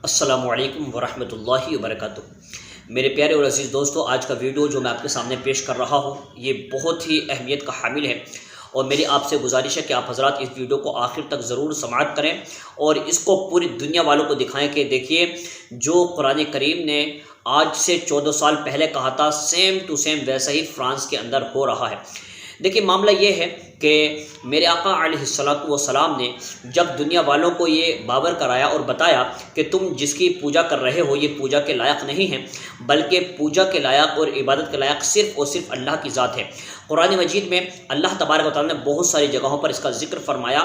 السلام علیکم ورحمۃ اللہ وبرکاتہ۔ میرے پیارے اور عزیز دوستو، آج کا ویڈیو جو میں آپ کے سامنے پیش کر رہا ہوں یہ بہت ہی اہمیت کا حامل ہے، اور میری آپ سے گزارش ہے کہ آپ حضرات اس ویڈیو کو آخر تک ضرور سماعت کریں اور اس کو پوری دنیا والوں کو دکھائیں کہ دیکھیے جو قرآن کریم نے آج سے 14 سال پہلے کہا تھا سیم ٹو سیم ویسا ہی فرانس کے اندر ہو رہا ہے۔ دیکھیے معاملہ یہ ہے کہ میرے آقا علیہ الصلوۃ والسلام نے جب دنیا والوں کو یہ باور کرایا اور بتایا کہ تم جس کی پوجا کر رہے ہو یہ پوجا کے لائق نہیں ہیں، بلکہ پوجا کے لائق اور عبادت کے لائق صرف اور صرف اللہ کی ذات ہے۔ قرآن مجید میں اللہ تبارک و تعالیٰ نے بہت ساری جگہوں پر اس کا ذکر فرمایا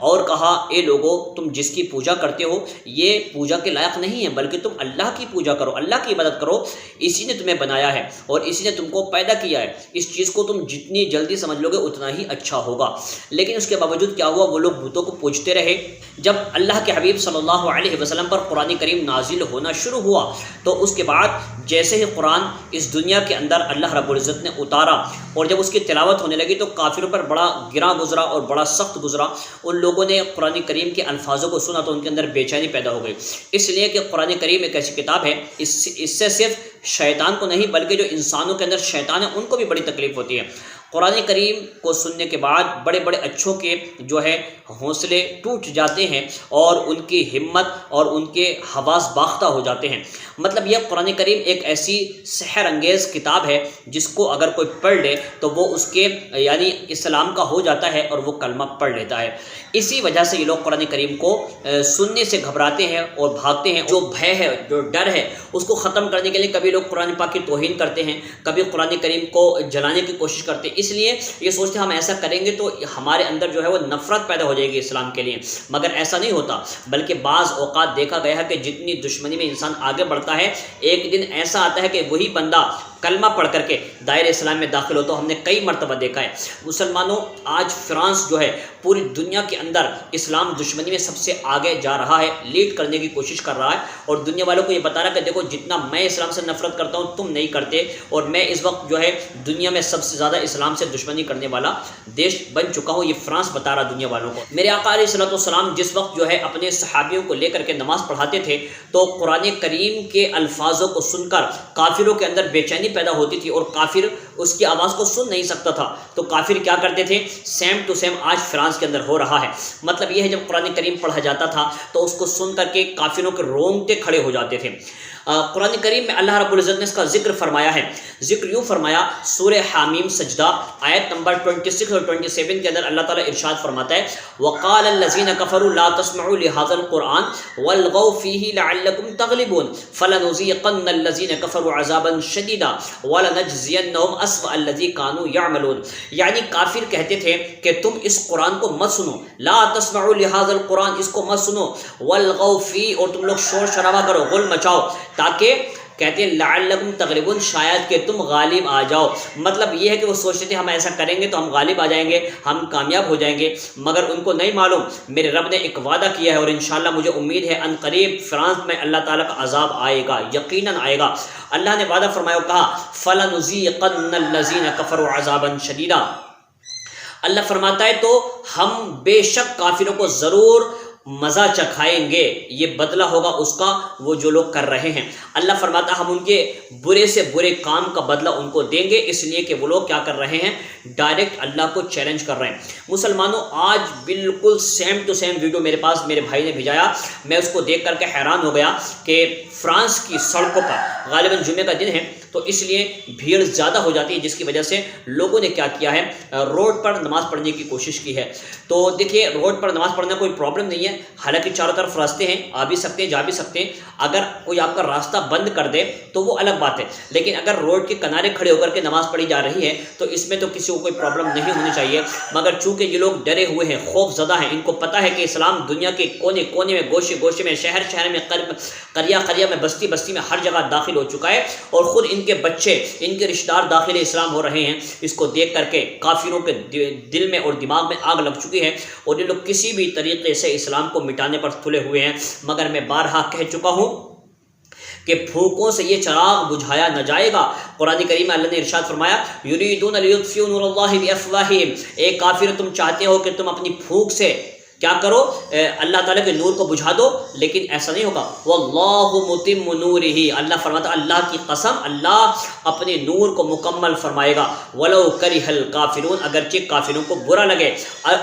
اور کہا اے لوگو تم جس کی پوجا کرتے ہو یہ پوجا کے لائق نہیں ہے، بلکہ تم اللہ کی پوجا کرو، اللہ کی عبادت کرو، اسی نے تمہیں بنایا ہے اور اسی نے تم کو پیدا کیا ہے۔ اس چیز کو تم جتنی جلدی سمجھ لو گے اتنا ہی اچھا ہوگا۔ لیکن اس کے باوجود کیا ہوا، وہ لوگ بتوں کو پوجتے رہے۔ جب اللہ کے حبیب صلی اللہ علیہ وسلم پر قرآن کریم نازل ہونا شروع ہوا تو اس کے بعد جیسے ہی قرآن اس دنیا کے اندر اللہ رب العزت نے اتارا اور جب اس کی تلاوت ہونے لگی تو کافروں پر بڑا گراں گزرا اور بڑا سخت گزرا۔ ان لوگوں نے قرآن کریم کے الفاظوں کو سنا تو ان کے اندر بے چینی پیدا ہو گئی، اس لیے کہ قرآن کریم ایک ایسی کتاب ہے اس سے صرف شیطان کو نہیں بلکہ جو انسانوں کے اندر شیطان ہے ان کو بھی بڑی تکلیف ہوتی ہے۔ قرآن کریم کو سننے کے بعد بڑے بڑے اچھوں کے جو ہے حوصلے ٹوٹ جاتے ہیں اور ان کی ہمت اور ان کے حواس باختہ ہو جاتے ہیں۔ مطلب یہ قرآن کریم ایک ایسی سحر انگیز کتاب ہے جس کو اگر کوئی پڑھ لے تو وہ اس کے یعنی اسلام کا ہو جاتا ہے اور وہ کلمہ پڑھ لیتا ہے۔ اسی وجہ سے یہ لوگ قرآن کریم کو سننے سے گھبراتے ہیں اور بھاگتے ہیں۔ جو بھے ہے، جو ڈر ہے، اس کو ختم کرنے کے لیے کبھی لوگ قرآن پاک کی توہین کرتے ہیں، کبھی قرآن کریم کو جلانے کی کوشش کرتے ہیں، اس لیے یہ سوچتے ہیں ہم ایسا کریں گے تو ہمارے اندر جو ہے وہ نفرت پیدا ہو جائے گی اسلام کے لیے، مگر ایسا نہیں ہوتا۔ بلکہ بعض اوقات دیکھا گیا ہے کہ جتنی دشمنی میں انسان آگے بڑھتا ہے ایک دن ایسا آتا ہے کہ وہی بندہ کلمہ پڑھ کر کے دائرہ اسلام میں داخل ہوتا ہم نے کئی مرتبہ دیکھا ہے۔ مسلمانوں آج فرانس جو ہے پوری دنیا کے اندر اسلام دشمنی میں سب سے آگے جا رہا ہے، لیڈ کرنے کی کوشش کر رہا ہے اور دنیا والوں کو یہ بتا رہا ہے کہ دیکھو جتنا میں اسلام سے نفرت کرتا ہوں تم نہیں کرتے، اور میں اس وقت جو ہے دنیا میں سب سے زیادہ اسلام سے دشمنی کرنے والا دیش بن چکا ہوں۔ یہ فرانس بتا رہا دنیا والوں کو۔ میرے آقا علیہ الصلوۃ والسلام جس وقت جو ہے اپنے صحابیوں کو لے کر کے نماز پڑھاتے تھے تو قرآن کریم کے الفاظوں کو سن کر کافروں کے اندر بے چینی پیدا ہوتی تھی اور کافر اس کی آواز کو سن نہیں سکتا تھا، تو کافر کیا کرتے تھے، سیم ٹو سیم آج فرانس کے اندر ہو رہا ہے۔ مطلب یہ ہے جب قرآن کریم پڑھا جاتا تھا تو اس کو سن کر کے کافروں کے رونگٹے کھڑے ہو جاتے تھے۔ قرآن کریم میں اللہ رب العزت نے اس کا ذکر فرمایا ہے، ذکر یوں فرمایا سورہ حامیم سجدہ آیت نمبر 26 اور 27 کے اندر اللہ تعالیٰ ارشاد فرماتا ہے وَقَالَ الَّذِينَ كَفَرُوا لَا تَسْمَعُوا لِهَذَا الْقُرْآنِ وَالْغَوْا فِيهِ لَعَلَّكُمْ تَغْلِبُونَ فَلَنُذِيقَنَّ الَّذِينَ كَفَرُوا عَذَابًا شَدِيدًا وَلَنَجْزِيَنَّهُمْ أَسْوَأَ الَّذِي كَانُوا يَعْمَلُونَ۔ یعنی کافر کہتے تھے کہ تم اس قرآن کو مت سنو، لا تسمعوا لهذا القرآن، اس کو مت سنو، وَالْغَوْا فِيهِ، اور تم لوگ شور شرابہ کرو، غل مچاؤ، تاکہ کہتے ہیں لعلکم تغلبون، شاید کہ تم غالب آ جاؤ۔ مطلب یہ ہے کہ وہ سوچتے تھے ہم ایسا کریں گے تو ہم غالب آ جائیں گے، ہم کامیاب ہو جائیں گے، مگر ان کو نہیں معلوم میرے رب نے ایک وعدہ کیا ہے اور انشاءاللہ مجھے امید ہے ان قریب فرانس میں اللہ تعالیٰ کا عذاب آئے گا، یقیناً آئے گا۔ اللہ نے وعدہ فرمایا اور کہا فَلَنُذِيقَنَّ الَّذِينَ كَفَرُوا عَذَابًا شَدِيدًا۔ اللہ فرماتا ہے تو ہم بے شک کافروں کو ضرور مزہ چکھائیں گے، یہ بدلہ ہوگا اس کا وہ جو لوگ کر رہے ہیں۔ اللہ فرماتا ہم ان کے برے سے برے کام کا بدلہ ان کو دیں گے، اس لیے کہ وہ لوگ کیا کر رہے ہیں، ڈائریکٹ اللہ کو چیلنج کر رہے ہیں۔ مسلمانوں آج بالکل سیم ٹو سیم ویڈیو میرے پاس میرے بھائی نے بھیجایا، میں اس کو دیکھ کر کے حیران ہو گیا کہ فرانس کی سڑکوں پر غالباً جمعے کا دن ہے تو اس لیے بھیڑ زیادہ ہو جاتی ہے، جس کی وجہ سے لوگوں نے کیا کیا ہے، روڈ پر نماز پڑھنے کی کوشش کی ہے۔ تو دیکھیے روڈ پر نماز پڑھنا کوئی پرابلم نہیں ہے، حالانکہ چاروں طرف راستے ہیں، آ بھی سکتے ہیں جا بھی سکتے ہیں۔ اگر کوئی آپ کا راستہ بند کر دے تو وہ الگ بات ہے، لیکن اگر روڈ کے کنارے کھڑے ہو کر کے نماز پڑھی جا رہی ہے تو اس میں تو کسی کو کوئی پرابلم نہیں ہونی چاہیے۔ مگر چونکہ یہ لوگ ڈرے ہوئے ہیں، خوف زدہ ہیں، ان کو پتہ ہے کہ اسلام دنیا کے کونے کونے میں، گوشے گوشے میں، شہر شہر میں، قریہ قریہ میں، بستی بستی میں، ہر جگہ داخل ہو چکا ہے اور خود ان کے بچے، ان کے رشتہ دار داخل اسلام ہو رہے ہیں۔ اس کو دیکھ کر کے کافروں کے دل میں اور دماغ میں آگ لگ چکی ہے اور یہ لوگ کسی بھی طریقے سے اسلام کو مٹانے پر تلے ہوئے ہیں۔ مگر میں بارہا کہہ چکا ہوں کہ پھونکوں سے یہ چراغ بجھایا نہ جائے گا۔ قرآن کریم میں اللہ نے ارشاد فرمایا یریدون لیطفئوا نور اللہ بافواہہم، اے کافر تم چاہتے ہو کہ تم اپنی پھونک سے کیا کرو؟ اللہ تعالیٰ کے نور کو بجھا دو، لیکن ایسا نہیں ہوگا۔ واللہ متم نورہ، اللہ فرماتا اللہ کی قسم اللہ اپنے نور کو مکمل فرمائے گا۔ ولو کرہ الکافرون، اگرچہ کافروں کو برا لگے۔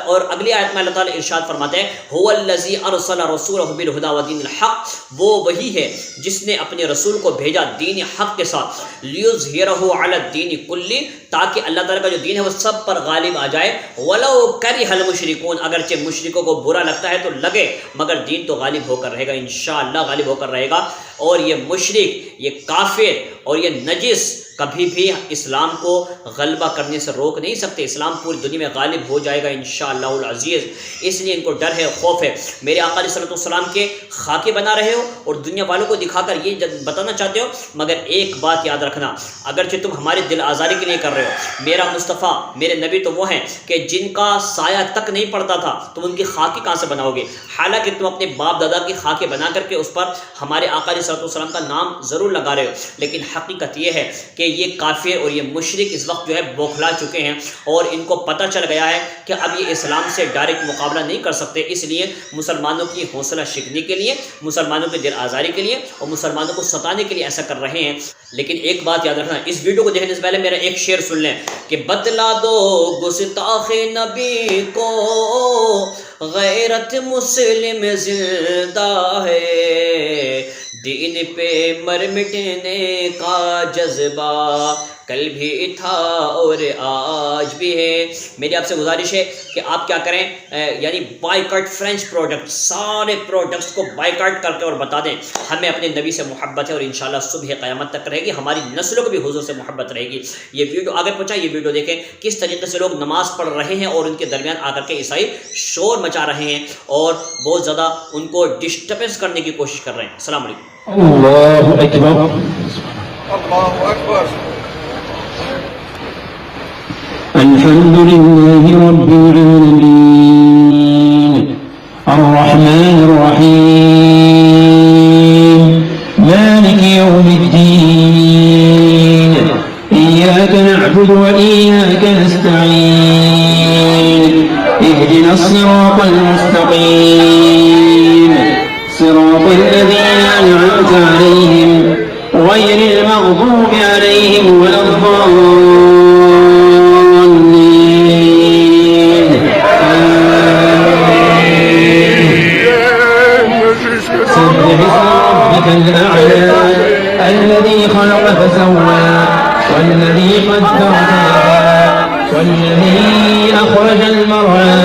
اور اگلی آیت میں اللہ تعالیٰ ارشاد فرماتے ہیں هو الذی ارسل رسولہ بالہدی ودین الحق، وہ وہی ہے جس نے اپنے رسول کو بھیجا دین حق کے ساتھ، لیظہرہ علی الدین کلہ، تاکہ اللہ تعالیٰ کا جو دین ہے وہ سب پر غالب آ جائے۔ ولو کرہ المشرکون، اگرچہ مشرکوں کو برا لگتا ہے تو لگے، مگر دین تو غالب ہو کر رہے گا، انشاءاللہ غالب ہو کر رہے گا۔ اور یہ مشرک، یہ کافر اور یہ نجس کبھی بھی اسلام کو غلبہ کرنے سے روک نہیں سکتے۔ اسلام پوری دنیا میں غالب ہو جائے گا انشاءاللہ العزیز۔ اس لیے ان کو ڈر ہے، خوف ہے۔ میرے آقا علیہ الصلوۃ والسلام کے خاکے بنا رہے ہو اور دنیا والوں کو دکھا کر یہ بتانا چاہتے ہو، مگر ایک بات یاد رکھنا، اگرچہ تم ہمارے دل آزاری کے لیے کر رہے ہو، میرا مصطفیٰ میرے نبی تو وہ ہیں کہ جن کا سایہ تک نہیں پڑتا تھا، تم ان کی خاکے کہاں سے بناؤ گے؟ حالانکہ تم اپنے باپ دادا کی خاکے بنا کر کے اس پر ہمارے آقا علیہ الصلوۃ والسلام کا نام ضرور لگا رہے ہو، لیکن حقیقت یہ ہے کہ یہ کافر اور یہ مشرک اس وقت جو ہے بوکھلا چکے ہیں، اور ان کو پتہ چل گیا ہے کہ اب یہ اسلام سے ڈائریکٹ مقابلہ نہیں کر سکتے۔ اس لیے مسلمانوں کی حوصلہ شکنی کے لیے، مسلمانوں کے دل آزاری کے لیے اور مسلمانوں کو ستانے کے لیے ایسا کر رہے ہیں۔ لیکن ایک بات یاد رکھنا، اس ویڈیو کو دیکھنے سے پہلے میرا ایک شعر سن لیں کہ بتلا دو گستاخ نبی کو غیرت مسلم زندہ ہے، دین پہ مر مٹنے کا جذبہ کل بھی تھا اور آج بھی ہے۔ میری آپ سے گزارش ہے کہ آپ کیا کریں، یعنی بائیکاٹ فرینچ پروڈکٹ، سارے پروڈکٹس کو بائیکاٹ کر کے اور بتا دیں ہمیں اپنے نبی سے محبت ہے، اور انشاءاللہ صبح قیامت تک رہے گی، ہماری نسلوں کو بھی حضور سے محبت رہے گی۔ یہ ویڈیو آگے پہنچائیں، یہ ویڈیو دیکھیں کس طریقے سے لوگ نماز پڑھ رہے ہیں اور ان کے درمیان آ کر کے عیسائی شور مچا رہے ہیں اور بہت زیادہ ان کو ڈسٹربنس کرنے کی کوشش کر رہے ہیں۔ السلام علیکم۔ اللہ اکبر، اللہ اکبر۔ الحمد لله رب العالمين الرحمن الرحيم مالك يوم الدين إياك نعبد وإياك نستعين اهدنا الصراط المستقيم صراط الذين أنعمت عليهم غير المغضوب عليهم ولا الضالين سبح اسم ربك الأعلى الذي خلق فسوى والذي قدر فهدى والذي أخرج المرعى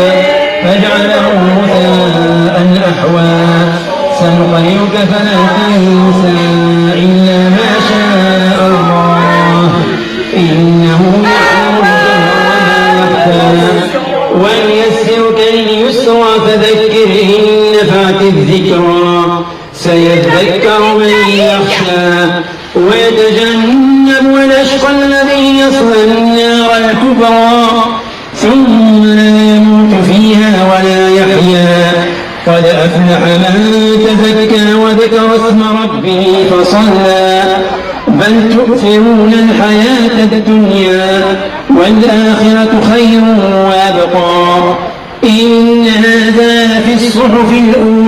فجعله غثاء أحوى سنقرئك فلا تنسى إلا ما شاء الله إنه يعلم الجهر وما يخفى ونيسرك لليسرى فذكر إن نفعت الذكرى سيذكر من يخشى ويتجنب الأشقى الذي يصلى النار الكبرى ثم لا يموت فيها ولا يحيا قد أفلح من تزكى وذكر اسم ربه فصلى بل تؤثرون الحياة الدنيا والآخرة خير وأبقى إن هذا لفي الصحف الأولى